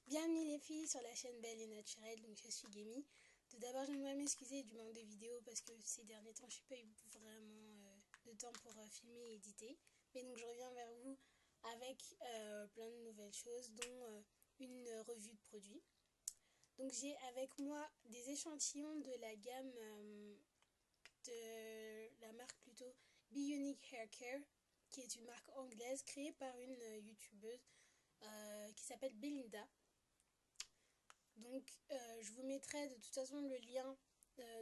Bienvenue les filles sur la chaîne Belle et Naturelle, donc je suis Gemi. Tout d'abord j'aimerais m'excuser du manque de vidéos parce que ces derniers temps je n'ai pas eu vraiment de temps pour filmer et éditer. Mais donc je reviens vers vous avec plein de nouvelles choses dont une revue de produits. Donc j'ai avec moi des échantillons de la gamme de la marque plutôt Bionic Hair Care, qui est une marque anglaise créée par une youtubeuse qui s'appelle Belinda. Donc je vous mettrai de toute façon le lien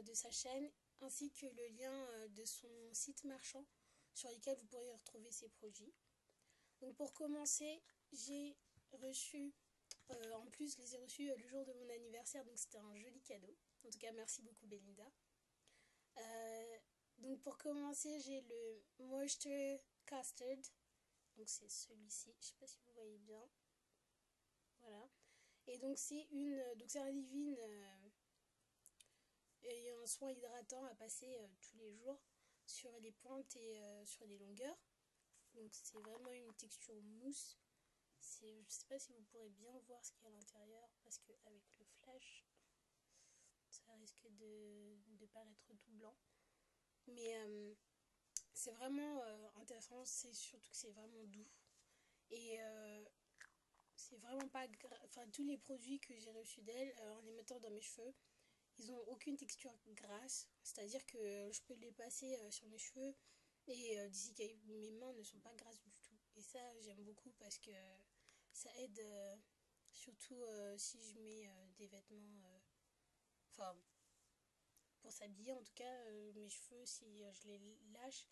de sa chaîne ainsi que le lien de son site marchand sur lequel vous pourrez retrouver ses produits. Donc pour commencer, j'ai reçu, en plus je les ai reçus le jour de mon anniversaire, donc c'était un joli cadeau. En tout cas merci beaucoup Belinda. Donc pour commencer, j'ai le Moisture Custard, donc c'est celui-ci, je sais pas si vous voyez bien. Voilà. Et donc c'est un leave-in et un soin hydratant à passer tous les jours sur les pointes et sur les longueurs. Donc c'est vraiment une texture mousse. Je ne sais pas si vous pourrez bien voir ce qu'il y a à l'intérieur parce qu'avec le flash, ça risque de paraître tout blanc. Mais c'est vraiment intéressant, c'est surtout que c'est vraiment doux. Et c'est vraiment pas enfin tous les produits que j'ai reçus d'elle en les mettant dans mes cheveux, ils ont aucune texture grasse, c'est-à-dire que je peux les passer sur mes cheveux et d'ici que mes mains ne sont pas grasses du tout. Et ça j'aime beaucoup parce que ça aide surtout si je mets des vêtements, enfin pour s'habiller en tout cas, mes cheveux si je les lâche,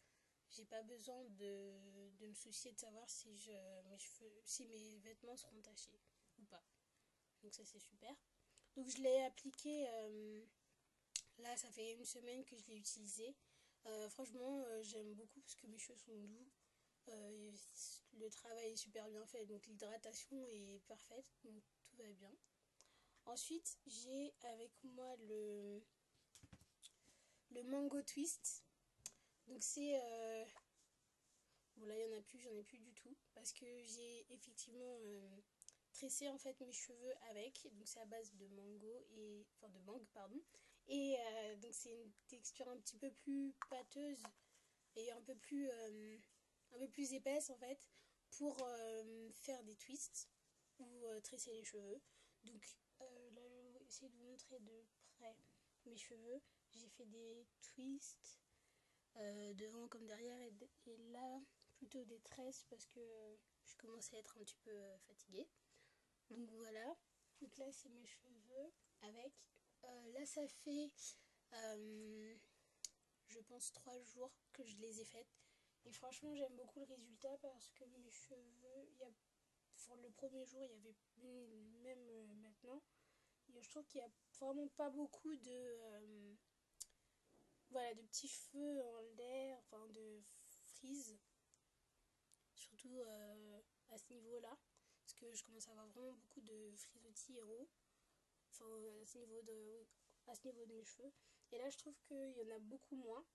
j'ai pas besoin de me soucier de savoir si mes vêtements seront tachés ou pas. Donc ça c'est super. Donc je l'ai appliqué, là ça fait une semaine que je l'ai utilisé. Franchement j'aime beaucoup parce que mes cheveux sont doux. Le travail est super bien fait, donc l'hydratation est parfaite, donc tout va bien. Ensuite j'ai avec moi le Mango Twist. Donc c'est bon là il n'y en a plus, j'en ai plus du tout parce que j'ai effectivement tressé en fait mes cheveux avec, donc c'est à base de mango et enfin de mangue pardon, et donc c'est une texture un petit peu plus pâteuse et un peu plus épaisse en fait pour faire des twists ou tresser les cheveux. Donc là je vais essayer de vous montrer de près mes cheveux. J'ai fait des twists devant comme derrière et là plutôt des tresses parce que je commence à être un petit peu fatiguée. Donc voilà, donc là c'est mes cheveux avec, là ça fait je pense 3 jours que je les ai faites et franchement j'aime beaucoup le résultat parce que mes cheveux, pour le premier jour il y avait même maintenant, je trouve qu'il n'y a vraiment pas beaucoup voilà, de petits cheveux en l'air, enfin de frise, surtout à ce niveau-là, parce que je commence à avoir vraiment beaucoup de frisottis héros, enfin à ce niveau de mes cheveux. Et là, je trouve qu'il y en a beaucoup moins.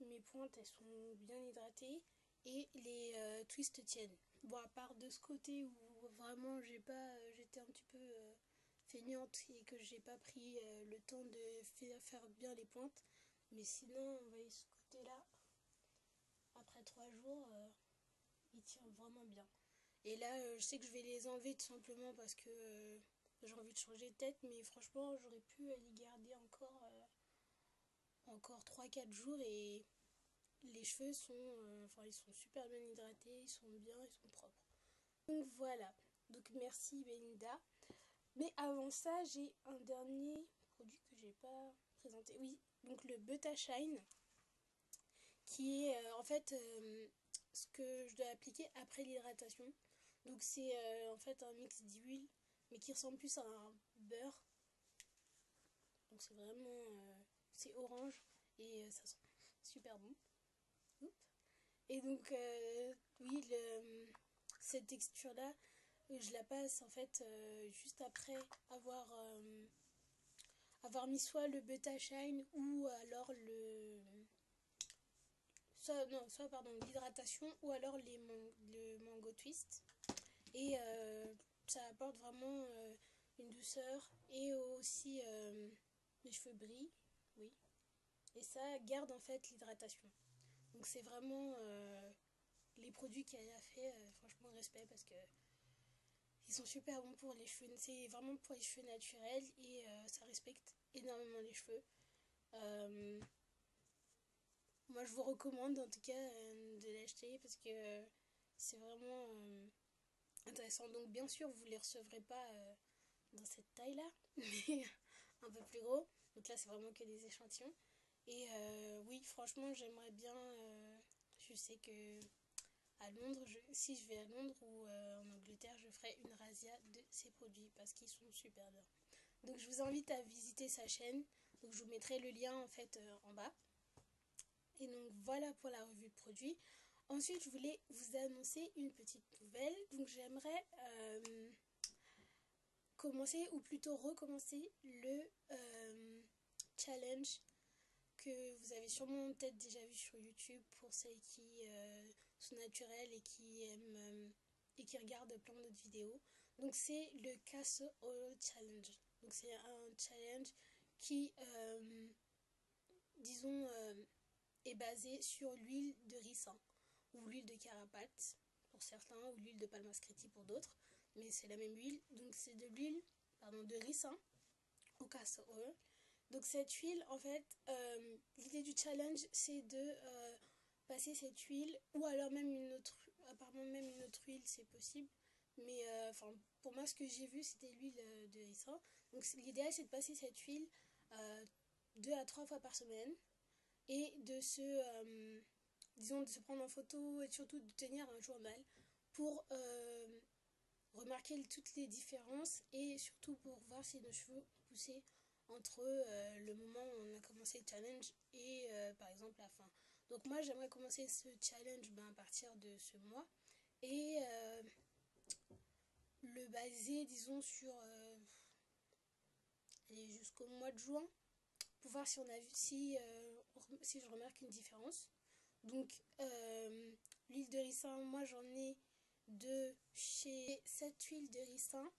Mes pointes, elles sont bien hydratées et les twists tiennent. Bon, à part de ce côté où vraiment j'étais un petit peu feignante et que j'ai pas pris le temps de faire bien les pointes. Mais sinon, vous voyez ce côté-là, après 3 jours, il tient vraiment bien. Et là, je sais que je vais les enlever tout simplement parce que j'ai envie de changer de tête. Mais franchement, j'aurais pu les garder encore 3-4 jours et les cheveux sont, enfin, ils sont super bien hydratés, ils sont bien, ils sont propres. Donc voilà. Donc merci Belinda. Mais avant ça, j'ai un dernier produit que j'ai pas présenté. Oui, donc le Butter Shine, qui est en fait ce que je dois appliquer après l'hydratation. Donc c'est en fait un mix d'huile, mais qui ressemble plus à un beurre. Donc c'est vraiment, c'est orange et ça sent super bon. Oups. Et donc oui, cette texture là, je la passe en fait juste après avoir mis soit le Butter Shine ou alors soit pardon, l'hydratation ou alors le mango twist. Et ça apporte vraiment une douceur et aussi les cheveux brillent, oui. Et ça garde en fait l'hydratation. Donc c'est vraiment les produits qu'elle a fait, franchement respect parce que ils sont super bons pour les cheveux. C'est vraiment pour les cheveux naturels et ça respecte énormément les cheveux. Moi je vous recommande en tout cas de l'acheter parce que c'est vraiment intéressant. Donc bien sûr vous ne les recevrez pas dans cette taille là, mais un peu plus gros. Donc là c'est vraiment que des échantillons. Et oui franchement j'aimerais bien, je sais que à Londres, si je vais à Londres ou en Angleterre, je ferai une razzia de ces produits parce qu'ils sont super bien. Donc je vous invite à visiter sa chaîne. Donc je vous mettrai le lien en fait en bas. Et donc voilà pour la revue de produits. Ensuite, je voulais vous annoncer une petite nouvelle. Donc j'aimerais commencer ou plutôt recommencer le challenge que vous avez sûrement peut-être déjà vu sur YouTube pour celles qui sont naturelles et qui aiment et qui regardent plein d'autres vidéos. Donc c'est le Castor Oil Challenge. Donc c'est un challenge qui, disons, est basé sur l'huile de ricin ou l'huile de carapate pour certains ou l'huile de palmascriti pour d'autres. Mais c'est la même huile. Donc c'est de l'huile de ricin au castor oil. Donc cette huile, en fait, l'idée du challenge, c'est de passer cette huile, ou alors même une autre, apparemment même une autre huile, c'est possible. Mais pour moi, ce que j'ai vu, c'était l'huile de ricin. Donc l'idéal, c'est de passer cette huile 2 à 3 fois par semaine et de disons, de se prendre en photo et surtout de tenir un journal pour remarquer toutes les différences et surtout pour voir si nos cheveux ont poussé entre le moment où on a commencé le challenge et par exemple la fin. Donc moi j'aimerais commencer ce challenge à partir de ce mois et le baser disons sur jusqu'au mois de juin pour voir si on a vu si je remarque une différence. Donc l'huile de ricin, moi j'en ai de chez cette huile de ricin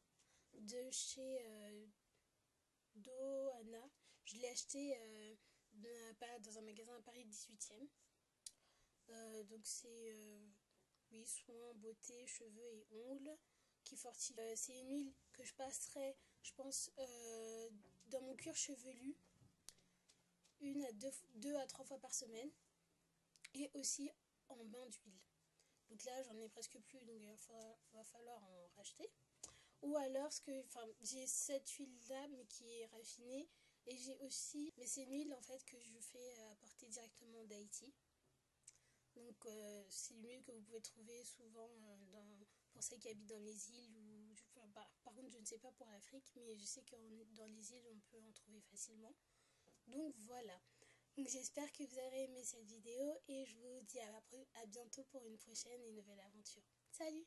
de chez Doana. Je l'ai acheté dans un magasin à Paris 18e. Donc c'est oui, soins, beauté, cheveux et ongles qui fortifie. C'est une huile que je passerai, je pense, dans mon cuir chevelu une à deux à 3 fois par semaine et aussi en bain d'huile. Donc là j'en ai presque plus, donc il va falloir en racheter. Ou alors, j'ai cette huile là mais qui est raffinée et j'ai aussi, mais c'est une huile en fait que je fais apporter directement d'Haïti. Donc c'est une huile que vous pouvez trouver souvent pour ceux qui habitent dans les îles ou par contre je ne sais pas pour l'Afrique, mais je sais que dans les îles on peut en trouver facilement. Donc voilà. Donc j'espère que vous avez aimé cette vidéo et je vous dis à bientôt pour une prochaine et nouvelle aventure. Salut!